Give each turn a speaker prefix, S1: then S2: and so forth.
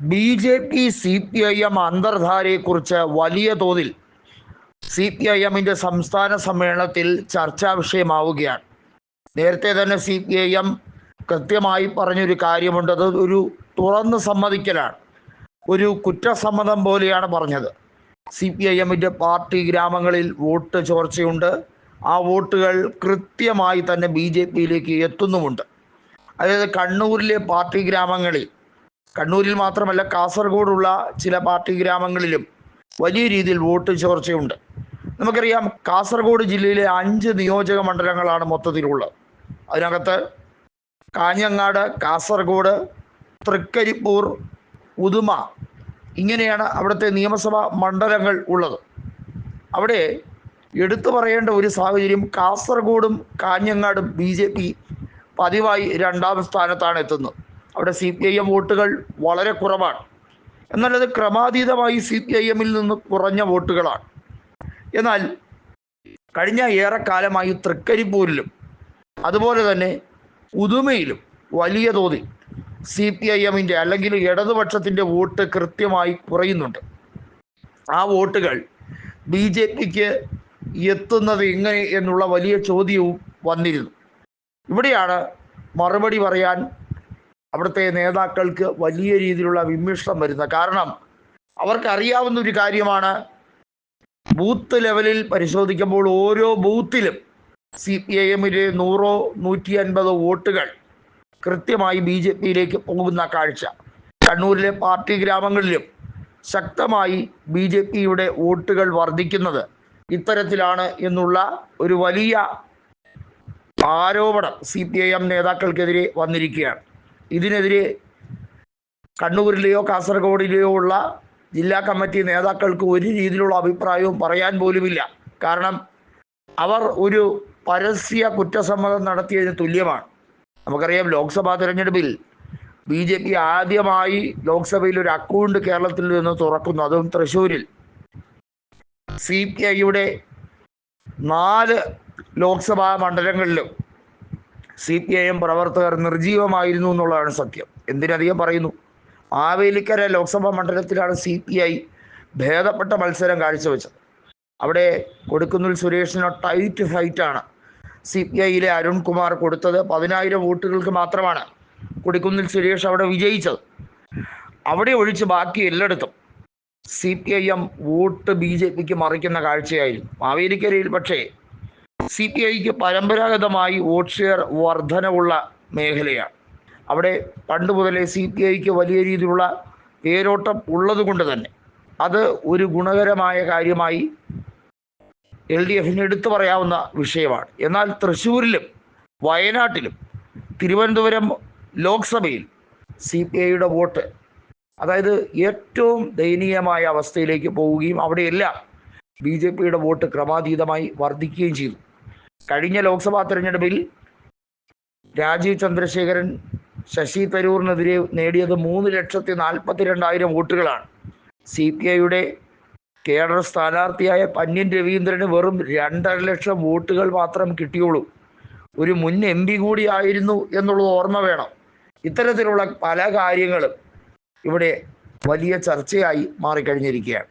S1: BJP. CPIM അന്തർധാരയെക്കുറിച്ച് വലിയ തോതിൽ CPIMന്റെ സംസ്ഥാന സമ്മേളനത്തിൽ ചർച്ചാ വിഷയമാവുകയാണ്. നേരത്തെ തന്നെ CPIM കൃത്യമായി പറഞ്ഞൊരു കാര്യമുണ്ട്. അത് ഒരു തുറന്ന് സമ്മതിക്കലാണ്, ഒരു കുറ്റസമ്മതം പോലെയാണ് പറഞ്ഞത്. CPIMന്റെ പാർട്ടി ഗ്രാമങ്ങളിൽ വോട്ട് ചോർച്ചയുണ്ട്. ആ വോട്ടുകൾ കൃത്യമായി തന്നെ BJPയിലേക്ക് എത്തുന്നുമുണ്ട്. അതായത് കണ്ണൂരിലെ പാർട്ടി ഗ്രാമങ്ങളിൽ, കണ്ണൂരിൽ മാത്രമല്ല കാസർഗോഡുള്ള ചില പാർട്ടി ഗ്രാമങ്ങളിലും വലിയ രീതിയിൽ വോട്ട് ചോർച്ചയുണ്ട്. നമുക്കറിയാം, കാസർഗോഡ് ജില്ലയിലെ 5 നിയോജക മണ്ഡലങ്ങളാണ് മൊത്തത്തിലുള്ളത്. അതിനകത്ത് കാഞ്ഞങ്ങാട്, കാസർഗോഡ്, തൃക്കരിപ്പൂർ, ഉദുമ, ഇങ്ങനെയാണ് അവിടുത്തെ നിയമസഭാ മണ്ഡലങ്ങൾ ഉള്ളത്. അവിടെ എടുത്തു പറയേണ്ട ഒരു സാഹചര്യം, കാസർഗോഡും കാഞ്ഞങ്ങാടും BJP പതിവായി 2ാം സ്ഥാനത്താണ് എത്തുന്നത്. അവിടെ CPIM വോട്ടുകൾ വളരെ കുറവാണ്. എന്നാൽ അത് ക്രമാതീതമായി CPIMൽ നിന്ന് കുറഞ്ഞ വോട്ടുകളാണ്. എന്നാൽ കഴിഞ്ഞ ഏറെക്കാലമായി തൃക്കരിപ്പൂരിലും അതുപോലെ തന്നെ ഉദുമയിലും വലിയ തോതിൽ CPIMന്റെ അല്ലെങ്കിൽ ഇടതുപക്ഷത്തിൻ്റെ വോട്ട് കൃത്യമായി കുറയുന്നുണ്ട്. ആ വോട്ടുകൾ BJPക്ക് എത്തുന്നത് എങ്ങനെ എന്നുള്ള വലിയ ചോദ്യവും വന്നിരുന്നു. ഇവിടെയാണ് മറുപടി പറയാൻ അവിടുത്തെ നേതാക്കൾക്ക് വലിയ രീതിയിലുള്ള വിമ്മിഷ്ടം വരുന്നത്. കാരണം അവർക്കറിയാവുന്ന ഒരു കാര്യമാണ്, ബൂത്ത് ലെവലിൽ പരിശോധിക്കുമ്പോൾ ഓരോ ബൂത്തിലും CPIMന്റെ 100-150 വോട്ടുകൾ കൃത്യമായി BJPയിലേക്ക് പോകുന്ന കാഴ്ച. കണ്ണൂരിലെ പാർട്ടി ഗ്രാമങ്ങളിലും ശക്തമായി BJPയുടെ വോട്ടുകൾ വർദ്ധിക്കുന്നത് ഇത്തരത്തിലാണ് എന്നുള്ള ഒരു വലിയ ആരോപണം CPIM നേതാക്കൾക്കെതിരെ വന്നിരിക്കുകയാണ്. ഇതിനെതിരെ കണ്ണൂരിലെയോ കാസർഗോഡിലെയോ ഉള്ള ജില്ലാ കമ്മിറ്റി നേതാക്കൾക്ക് ഒരു രീതിയിലുള്ള അഭിപ്രായവും പറയാൻ പോലുമില്ല. കാരണം അവർ ഒരു പരസ്യ കുറ്റസമ്മതം നടത്തിയതിന് തുല്യമാണ്. നമുക്കറിയാം, ലോക്സഭാ തെരഞ്ഞെടുപ്പിൽ BJP ആദ്യമായി ലോക്സഭയിൽ ഒരു അക്കൗണ്ട് കേരളത്തിൽ നിന്ന് തുറക്കുന്നു, അതും തൃശ്ശൂരിൽ. CPIയുടെ 4 ലോക്സഭാ മണ്ഡലങ്ങളിലും CPIM പ്രവർത്തകർ നിർജീവമായിരുന്നു എന്നുള്ളതാണ് സത്യം. എന്തിനധികം പറയുന്നു, മാവേലിക്കര ലോക്സഭാ മണ്ഡലത്തിലാണ് CPI ഭേദപ്പെട്ട മത്സരം കാഴ്ചവെച്ചത്. അവിടെ കൊടിക്കുന്നിൽ സുരേഷിന് ടൈറ്റ് ഫൈറ്റാണ് CPIയിലെ അരുൺകുമാർ കൊടുത്തത്. 10,000 വോട്ടുകൾക്ക് മാത്രമാണ് കൊടിക്കുന്നിൽ സുരേഷ് അവിടെ വിജയിച്ചത്. അവിടെ ഒഴിച്ച് ബാക്കി എല്ലായിടത്തും CPIM വോട്ട് BJPക്ക് മറിക്കുന്ന കാഴ്ചയായിരുന്നു. മാവേലിക്കരയിൽ പക്ഷേ CPIക്ക് പരമ്പരാഗതമായി വോട്ട് ഷെയർ വർധനവുള്ള മേഖലയാണ്. അവിടെ പണ്ട് മുതലേ CPIക്ക് വലിയ രീതിയിലുള്ള പേരോട്ടം ഉള്ളത് കൊണ്ട് തന്നെ അത് ഒരു ഗുണകരമായ കാര്യമായി LDFന് എടുത്തു പറയാവുന്ന വിഷയമാണ്. എന്നാൽ തൃശ്ശൂരിലും വയനാട്ടിലും തിരുവനന്തപുരം ലോക്സഭയിൽ CPIയുടെ വോട്ട്, അതായത് ഏറ്റവും ദയനീയമായ അവസ്ഥയിലേക്ക് പോവുകയും അവിടെയെല്ലാം BJPയുടെ വോട്ട് ക്രമാതീതമായി വർദ്ധിക്കുകയും ചെയ്തു. കഴിഞ്ഞ ലോക്സഭാ തെരഞ്ഞെടുപ്പിൽ രാജീവ് ചന്ദ്രശേഖരൻ ശശി തരൂറിനെതിരെ നേടിയത് 3,42,000 വോട്ടുകളാണ്. CPIയുടെ കേഡർ സ്ഥാനാർത്ഥിയായ പന്ന്യൻ രവീന്ദ്രന് വെറും 2.5 ലക്ഷം വോട്ടുകൾ മാത്രം കിട്ടിയുള്ളൂ. ഒരു മുൻ MP കൂടിയായിരുന്നു എന്നുള്ളത് ഓർമ്മ വേണം. ഇത്തരത്തിലുള്ള പല കാര്യങ്ങളും ഇവിടെ വലിയ ചർച്ചയായി മാറിക്കഴിഞ്ഞിരിക്കുകയാണ്.